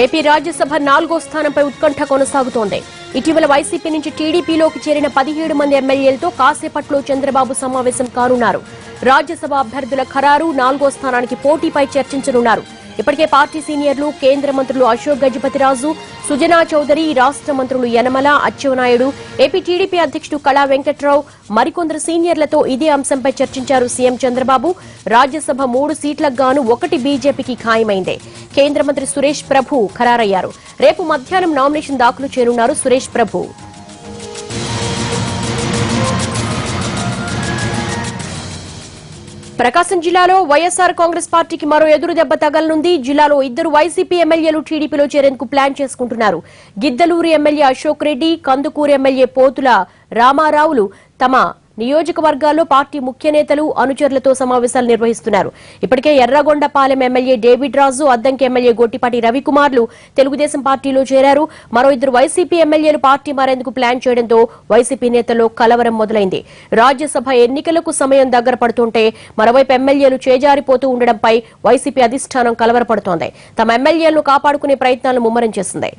AP Rajya Sabha 4వ స్థానంపై ఉత్కంఠ కొనసాగుతోంది. ఇటీవల వైసీపీ నుంచి టీడీపీలోకి చేరిన 17 మంది ఎమ్మెల్యేలతో కాసేపట్లో చంద్రబాబు సమావేశం కానున్నారు. రాజ్యసభ అభ్యర్థుల ఖరారు, 4వ స్థానానికి పోటీపై చర్చించనున్నారు. ఇప్పటికే పార్టీ సీనియర్లు, కేంద్ర మంత్రులు అశోక్ గజపతిరాజు, సుజనా చౌదరి, రాష్ట్ర మంత్రులు యనమల, అచ్చెన్నాయుడు, ఏపీ టీడీపీ అధ్యక్షుడు కళా వెంకట్రావు మరికొందరు సీనియర్లతో ఇదే అంశంపై చర్చించారు సీఎం చంద్రబాబు. రాజ్యసభ 3 సీట్లకు గాను 1 బీజేపీకి ఖాయమైందే. కేంద్ర మంత్రి సురేష్ ప్రభు ఖరారయ్యారు. రేపు మధ్యాహ్నం నామినేషన్ దాఖలు చేయనున్నారు సురేష్ ప్రభు. ప్రకాశం జిల్లాలో వైఎస్ఆర్ కాంగ్రెస్ పార్టీకి మరో ఎదురు దెబ్బ తగలనుంది. జిల్లాలో 2 వైసీపీ ఎమ్మెల్యేలు టీడీపీలో చేరేందుకు ప్లాన్ చేసుకుంటున్నారు. గిద్దలూరు ఎమ్మెల్యే అశోక్ రెడ్డి, కందుకూరు ఎమ్మెల్యే పోతుల రామారావులు తమ నియోజకవర్గాల్లో పార్టీ ముఖ్య నేతలు, అనుచరులతో సమావేశాలు నిర్వహిస్తున్నారు. ఇప్పటికే ఎర్రగొండపాలెం ఎమ్మెల్యే డేవిడ్ రాజు, అద్దంకి ఎమ్మెల్యే గొట్టిపాటి రవికుమార్లు తెలుగుదేశం పార్టీలో చేరారు. మరో 2 వైసీపీ ఎమ్మెల్యేలు పార్టీ మారేందుకు ప్లాన్ చేయడంతో వైసీపీ నేతల్లో కలవరం మొదలైంది. రాజ్యసభ ఎన్నికలకు సమయం దగ్గర పడుతుంటే మరోవైపు ఎమ్మెల్యేలు చేజారిపోతూ ఉండడంపై వైసీపీ అధిష్టానం కలవరపడుతోంది. తమ ఎమ్మెల్యేలను కాపాడుకునే ప్రయత్నాలను ముమ్మరం చేసింది.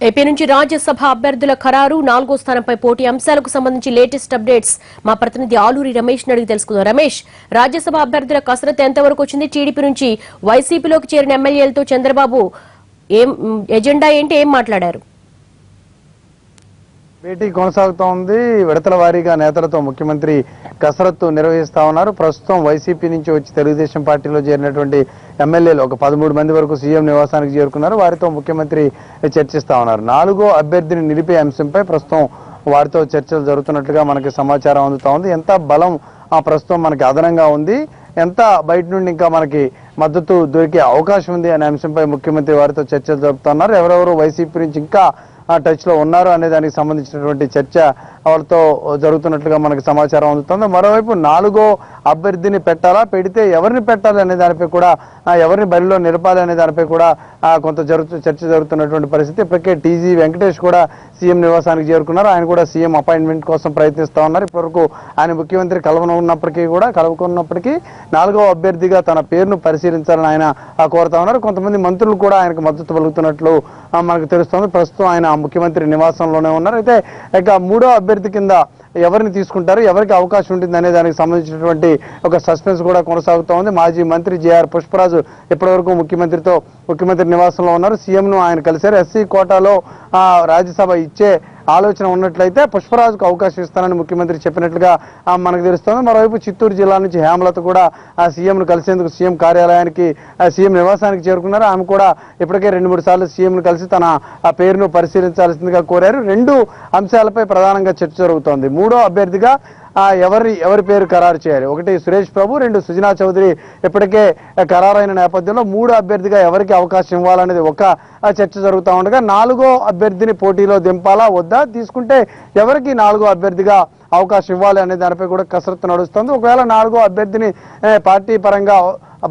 ఏపీ నుంచి రాజ్యసభ అభ్యర్థుల ఖరారు, 4వ స్థానంపై పోటీ అంశాలకు సంబంధించి లేటెస్ట్ అప్డేట్స్ మా ప్రతినిధి ఆలూరి రమేష్ అడిగి తెలుసుకుందాం. రమేష్, రాజ్యసభ అభ్యర్థుల కసరత్తు ఎంతవరకు వచ్చింది? టీడీపీ నుంచి వైసీపీలోకి చేరిన ఎమ్మెల్యేలతో చంద్రబాబు ఎజెండా ఏంటి, ఏం మాట్లాడారు? భేటీ కొనసాగుతోంది. విడతల వారీగా నేతలతో ముఖ్యమంత్రి కసరత్తు నిర్వహిస్తా ఉన్నారు. ప్రస్తుతం వైసీపీ నుంచి వచ్చి తెలుగుదేశం పార్టీలో చేరినటువంటి ఎమ్మెల్యేలు ఒక 13 మంది వరకు సీఎం నివాసానికి చేరుకున్నారు. వారితో ముఖ్యమంత్రి చర్చిస్తా ఉన్నారు. 4వ అభ్యర్థిని నిలిపే అంశంపై ప్రస్తుతం వారితో చర్చలు జరుగుతున్నట్లుగా మనకి సమాచారం అందుతా ఉంది. ఎంత బలం ప్రస్తుతం మనకి అదనంగా ఉంది, ఎంత బయట నుండి ఇంకా మనకి మద్దతు దొరికే అవకాశం ఉంది అనే అంశంపై ముఖ్యమంత్రి వారితో చర్చలు జరుపుతున్నారు. ఎవరెవరు వైసీపీ నుంచి ఇంకా టచ్ లో ఉన్నారు అనే దానికి సంబంధించినటువంటి చర్చ వాళ్ళతో జరుగుతున్నట్లుగా మనకు సమాచారం అందుతుంది. మరోవైపు 4వ అభ్యర్థిని పెట్టాలా, పెడితే ఎవరిని పెట్టాలి అనే దానిపై కూడా, ఎవరిని బరిలో నిలపాలి అనే దానిపై కూడా కొంత చర్చ జరుగుతున్నటువంటి పరిస్థితి. ఇప్పటికే టీజీ వెంకటేష్ కూడా సీఎం నివాసానికి చేరుకున్నారు. ఆయన కూడా సీఎం అపాయింట్మెంట్ కోసం ప్రయత్నిస్తా ఉన్నారు. ఇప్పటివరకు ఆయన ముఖ్యమంత్రి కలవకున్నప్పటికీ 4వ అభ్యర్థిగా తన పేరును పరిశీలించాలని ఆయన కోరుతా ఉన్నారు. కొంతమంది మంత్రులు కూడా ఆయనకు మద్దతు పలుకుతున్నట్లు మనకు తెలుస్తోంది. ప్రస్తుతం ఆయన ముఖ్యమంత్రి నివాసంలోనే ఉన్నారు. అయితే ఇక 3వ అభ్యర్థి కింద ఎవరిని తీసుకుంటారు, ఎవరికి అవకాశం ఉంటుంది అనే దానికి సంబంధించినటువంటి ఒక సస్పెన్స్ కూడా కొనసాగుతూ ఉంది. మాజీ మంత్రి జేఆర్ పుష్పరాజు ఇప్పటివరకు ముఖ్యమంత్రి నివాసంలో ఉన్నారు. సీఎంను ఆయన కలిశారు. ఎస్సీ కోటాలో రాజ్యసభ ఇచ్చే ఆలోచన ఉన్నట్లయితే పుష్పరాజుకు అవకాశం ఇస్తానని ముఖ్యమంత్రి చెప్పినట్లుగా మనకు తెలుస్తోంది. మరోవైపు చిత్తూరు జిల్లా నుంచి హేమలత కూడా సీఎంను కలిసేందుకు సీఎం కార్యాలయానికి, సీఎం నివాసానికి చేరుకున్నారు. ఆమె కూడా ఇప్పటికే 2-3 సార్లు సీఎంను కలిసి తన పేరును పరిశీలించాల్సిందిగా కోరారు. 2 అంశాలపై ప్రధానంగా చర్చ జరుగుతోంది. 3వ అభ్యర్థిగా ఎవరి పేరు ఖరారు చేయాలి? 1 సురేష్ ప్రభు, 2 సుజనా చౌదరి ఇప్పటికే ఖరారైన నేపథ్యంలో 3వ అభ్యర్థిగా ఎవరికి అవకాశం ఇవ్వాలనేది ఒక చర్చ జరుగుతూ ఉండగా 4వ అభ్యర్థిని పోటీలో దింపాలా వద్దా, తీసుకుంటే ఎవరికి 4వ అభ్యర్థిగా అవకాశం ఇవ్వాలి అనే దానిపై కూడా కసరత్తు నడుస్తుంది. ఒకవేళ 4వ అభ్యర్థిని పార్టీ పరంగా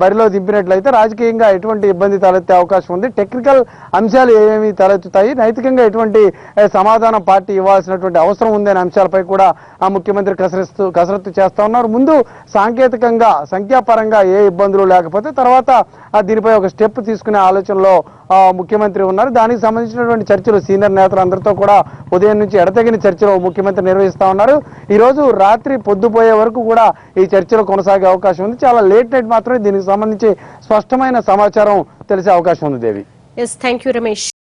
బరిలో దింపినట్లయితే రాజకీయంగా ఎటువంటి ఇబ్బంది తలెత్తే అవకాశం ఉంది, టెక్నికల్ అంశాలు ఏమేమి తలెత్తుతాయి, నైతికంగా ఎటువంటి సమాధానం పార్టీ ఇవ్వాల్సినటువంటి అవసరం ఉంది అనే అంశాలపై కూడా ముఖ్యమంత్రి కసరత్తు చేస్తా ఉన్నారు. ముందు సాంకేతికంగా, సంఖ్యాపరంగా ఏ ఇబ్బందులు లేకపోతే తర్వాత దీనిపై ఒక స్టెప్ తీసుకునే ఆలోచనలో ముఖ్యమంత్రి ఉన్నారు. దానికి సంబంధించినటువంటి చర్చలు సీనియర్ నేతలందరితో కూడా ఉదయం నుంచి ఎడతెగిన చర్చలు ముఖ్యమంత్రి నిర్వహిస్తా ఉన్నారు. ఈ రోజు రాత్రి పొద్దుపోయే వరకు కూడా ఈ చర్చలు కొనసాగే అవకాశం ఉంది. చాలా లేట్ నైట్ మాత్రమే దీనికి సంబంధించి స్పష్టమైన సమాచారం తెలిసే అవకాశం ఉంది. దేవి. Thank you Ramesh.